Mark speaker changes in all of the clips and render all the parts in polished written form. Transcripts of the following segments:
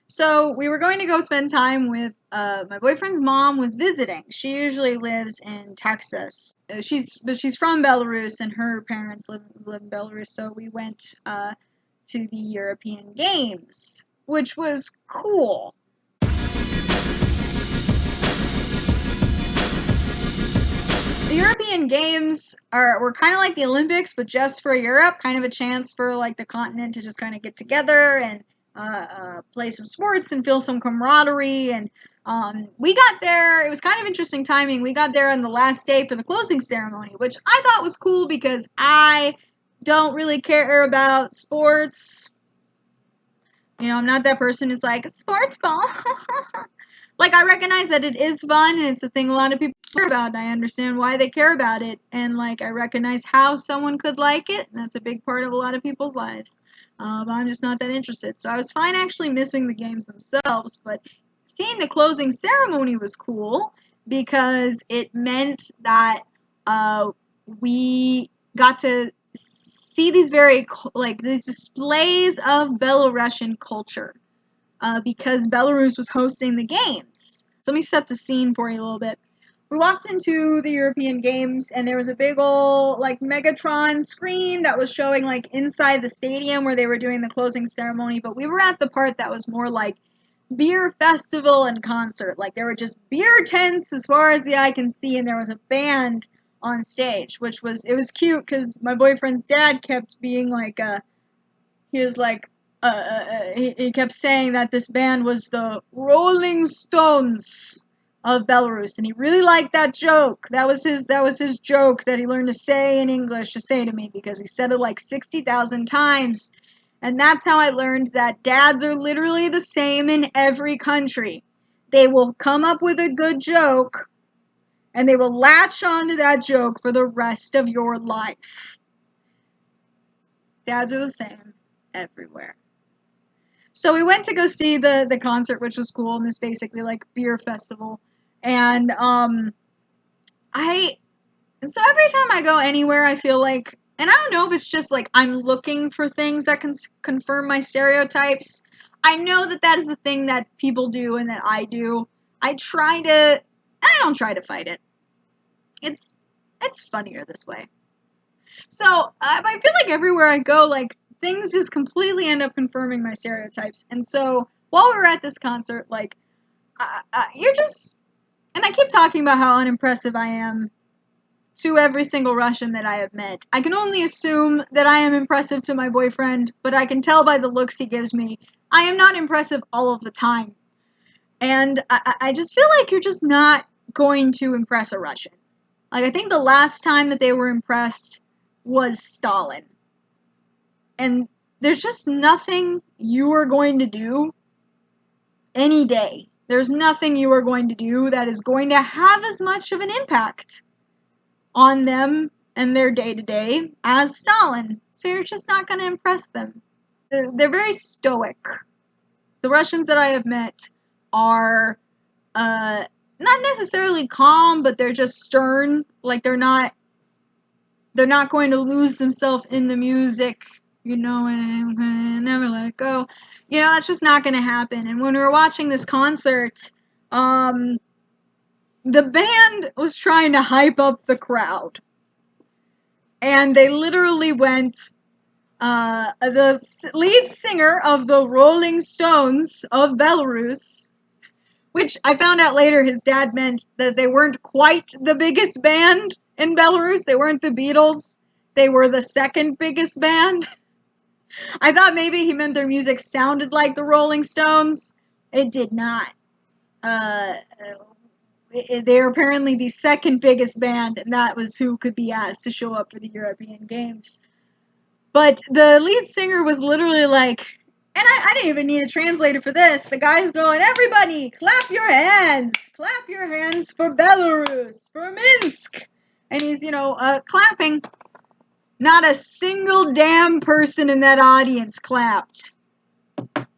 Speaker 1: So we were going to go spend time with my boyfriend's mom was visiting. She usually lives in Texas. She's from Belarus, and her parents live in Belarus. So we went to the European Games, which was cool. The European Games were kind of like the Olympics, but just for Europe, kind of a chance for like the continent to just kind of get together and play some sports and feel some camaraderie. And we got there. It was kind of interesting timing. We got there on the last day for the closing ceremony, which I thought was cool because I don't really care about sports. You know, I'm not that person who's like, sports ball. Like, I recognize that it is fun and it's a thing a lot of people care about, and I understand why they care about it, and like, I recognize how someone could like it, and that's a big part of a lot of people's lives. But I'm just not that interested. So I was fine actually missing the games themselves, but seeing the closing ceremony was cool because it meant that we got to see these these displays of Belarusian culture because Belarus was hosting the games. So let me set the scene for you a little bit. We walked into the European Games, and there was a big old like Megatron screen that was showing like inside the stadium where they were doing the closing ceremony. But we were at the part that was more like beer festival and concert. Like, there were just beer tents as far as the eye can see, and there was a band on stage, it was cute because my boyfriend's dad kept being like, he was like, he kept saying that this band was the Rolling Stones of Belarus, and he really liked that joke. That was his joke that he learned to say in English to say to me because he said it like 60,000 times. And that's how I learned that dads are literally the same in every country. They will come up with a good joke, and they will latch onto that joke for the rest of your life. Dads are the same everywhere. So we went to go see the concert, which was cool, and this basically like beer festival. And I so every time I go anywhere, I feel like, and I don't know if it's just like I'm looking for things that can confirm my stereotypes. I know that that is the thing that people do and that I do. I don't try to fight it. It's funnier this way. So I feel like everywhere I go, like things just completely end up confirming my stereotypes. And so while we were at this concert, like you're just, and I keep talking about how unimpressive I am to every single Russian that I have met. I can only assume that I am impressive to my boyfriend, but I can tell by the looks he gives me, I am not impressive all of the time. And I just feel like you're just not going to impress a Russian. Like, I think the last time that they were impressed was Stalin. And there's just nothing you are going to do any day. There's nothing you are going to do that is going to have as much of an impact on them and their day to day as Stalin. So you're just not going to impress them. They're very stoic. The Russians that I have met are not necessarily calm, but they're just stern. Like, they're not going to lose themselves in the music, you know, and never let it go. You know, that's just not going to happen. And when we were watching this concert, the band was trying to hype up the crowd. And they literally went, the lead singer of the Rolling Stones of Belarus, which I found out later his dad meant that they weren't quite the biggest band in Belarus. They weren't the Beatles. They were the second biggest band. I thought maybe he meant their music sounded like the Rolling Stones. It did not. They're apparently the second biggest band, and that was who could be asked to show up for the European Games. But the lead singer was literally like, and I didn't even need a translator for this. The guy's going, everybody, clap your hands. Clap your hands for Belarus, for Minsk. And he's, clapping. Not a single damn person in that audience clapped.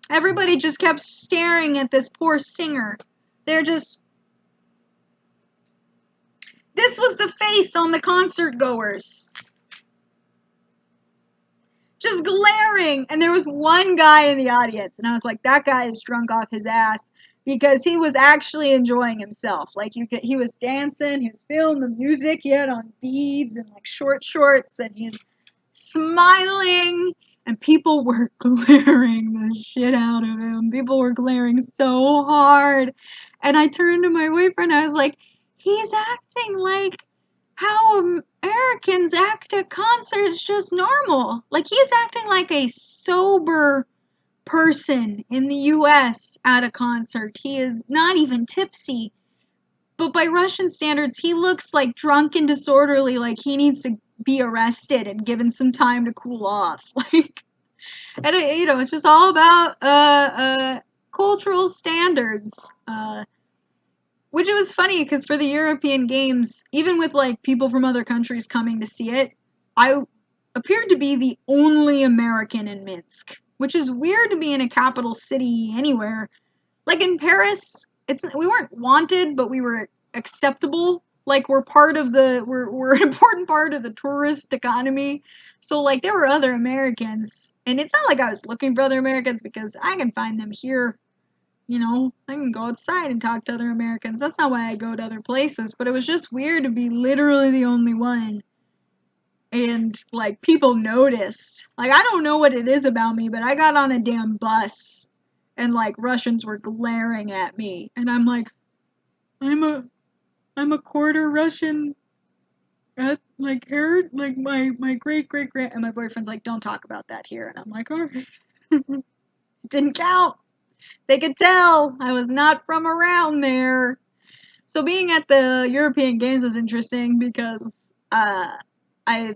Speaker 1: Everybody just kept staring at this poor singer. They're just... This was the face on the concert goers. just glaring. And there was one guy in the audience, and I was like, that guy is drunk off his ass because he was actually enjoying himself. Like he was dancing, he was feeling the music, he had on beads and like short shorts, and he's smiling. And people were glaring the shit out of him. People were glaring so hard. And I turned to my boyfriend, I was like, he's acting like how Americans act at concerts just normal. Like he's acting like a sober person in the US at a concert. He is not even tipsy. But by Russian standards, he looks like drunk and disorderly, like he needs to be arrested and given some time to cool off. Like, and it's just all about cultural standards. Which it was funny because for the European Games, even with like people from other countries coming to see it, I appeared to be the only American in Minsk, which is weird to be in a capital city anywhere. Like in Paris, we weren't wanted, but we were acceptable. Like we're an important part of the tourist economy. So like there were other Americans, and it's not like I was looking for other Americans because I can find them here. I can go outside and talk to other Americans. That's not why I go to other places, but it was just weird to be literally the only one. And, like, people noticed. Like, I don't know what it is about me, but I got on a damn bus, and, like, Russians were glaring at me. And I'm like, I'm a quarter Russian, like, my great-great-grand, and my boyfriend's like, don't talk about that here. And I'm like, alright. It didn't count. They could tell I was not from around there. So being at the European Games was interesting because there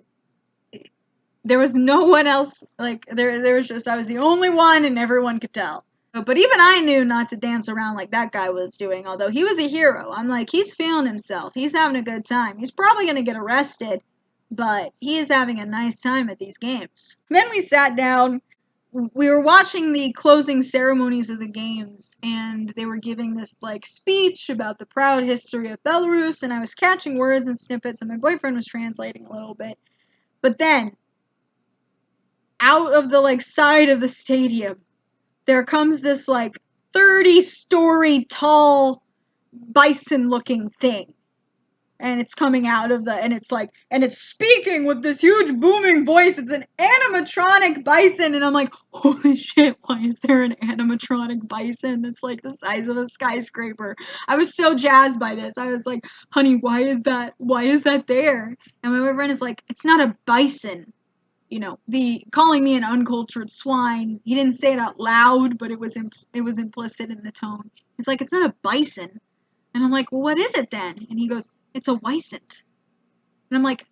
Speaker 1: was no one else, like there was just I was the only one and everyone could tell. But even I knew not to dance around like that guy was doing, although he was a hero. I'm like, he's feeling himself. He's having a good time. He's probably going to get arrested, but he is having a nice time at these games. Then we sat down. We were watching the closing ceremonies of the games, and they were giving this like speech about the proud history of Belarus, and I was catching words and snippets, and my boyfriend was translating a little bit. But then, out of the like side of the stadium, there comes this like 30-story tall bison-looking thing. And it's coming out of and it's speaking with this huge booming voice. It's an animatronic bison, and I'm like, holy shit, why is there an animatronic bison that's like the size of a skyscraper? I was so jazzed by this. I was like, honey, why is that there? And my boyfriend is like, it's not a bison. The calling me an uncultured swine. He didn't say it out loud, but it was implicit in the tone. He's like, it's not a bison. And I'm like, well, what is it then? And he goes, it's a wisent. And I'm like,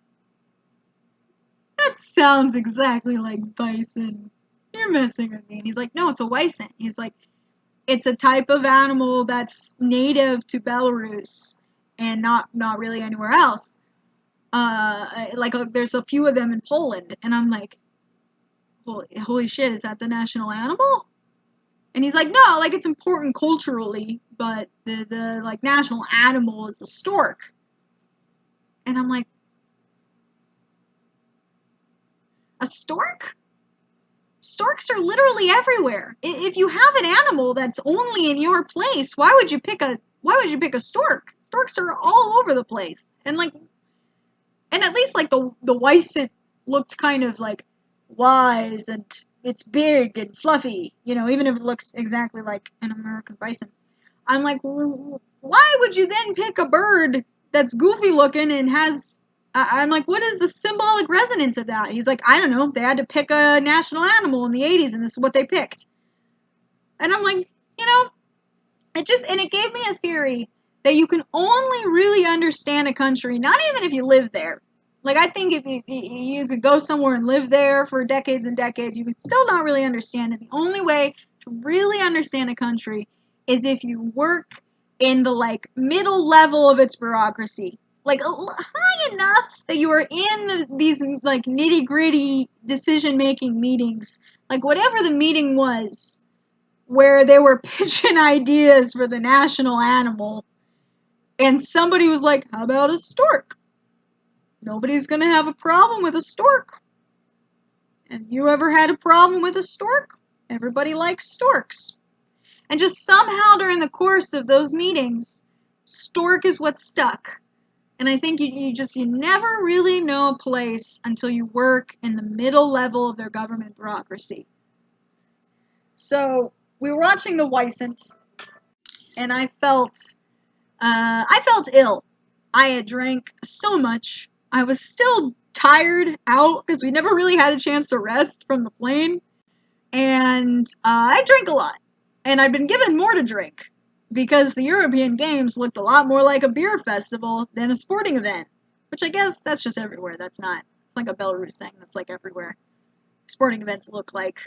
Speaker 1: that sounds exactly like bison. You're messing with me. And he's like, no, it's a wisent. He's like, it's a type of animal that's native to Belarus and not really anywhere else. There's a few of them in Poland. And I'm like, holy shit, is that the national animal? And he's like, no, like it's important culturally, but the like national animal is the stork. And I'm like, a stork? Storks are literally everywhere. If you have an animal that's only in your place, why would you pick a stork? Storks are all over the place. And at least like the Wisent looked kind of like wise, and it's big and fluffy, even if it looks exactly like an American bison. I'm like, why would you then pick a bird that's goofy looking and has... I'm like, what is the symbolic resonance of that? He's like, I don't know. They had to pick a national animal in the 80s, and this is what they picked. And I'm like, it gave me a theory that you can only really understand a country, not even if you live there. Like, I think if you could go somewhere and live there for decades and decades, you could still not really understand it. The only way to really understand a country is if you work in the, like, middle level of its bureaucracy. Like, high enough that you are in these, like, nitty-gritty decision-making meetings. Like, whatever the meeting was, where they were pitching ideas for the national animal, and somebody was like, how about a stork? Nobody's going to have a problem with a stork. And you ever had a problem with a stork? Everybody likes storks. And just somehow during the course of those meetings, stork is what stuck. And I think you never really know a place until you work in the middle level of their government bureaucracy. So we were watching the Weissant, and I felt ill. I had drank so much. I was still tired out because we never really had a chance to rest from the plane. And I drank a lot. And I'd been given more to drink because the European Games looked a lot more like a beer festival than a sporting event. Which I guess that's just everywhere. That's not it's like a Belarus thing. That's like everywhere. Sporting events look like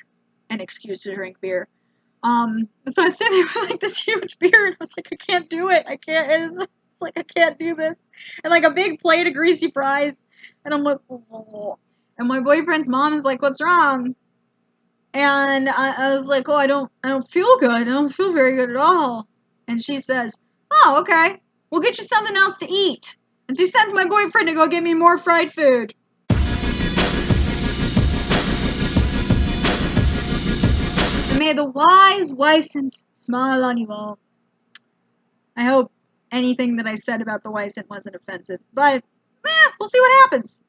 Speaker 1: an excuse to drink beer. So I was sitting there with like this huge beer, and I was like, I can't do it. I can't. It's like I can't do this. And like a big plate of greasy fries, and I'm like, oh. And my boyfriend's mom is like, what's wrong? And I was like, oh, I don't feel good. I don't feel very good at all. And she says, oh, okay. We'll get you something else to eat. And she sends my boyfriend to go get me more fried food. And may the wise Weissant smile on you all. I hope anything that I said about the Weissant wasn't offensive, but we'll see what happens.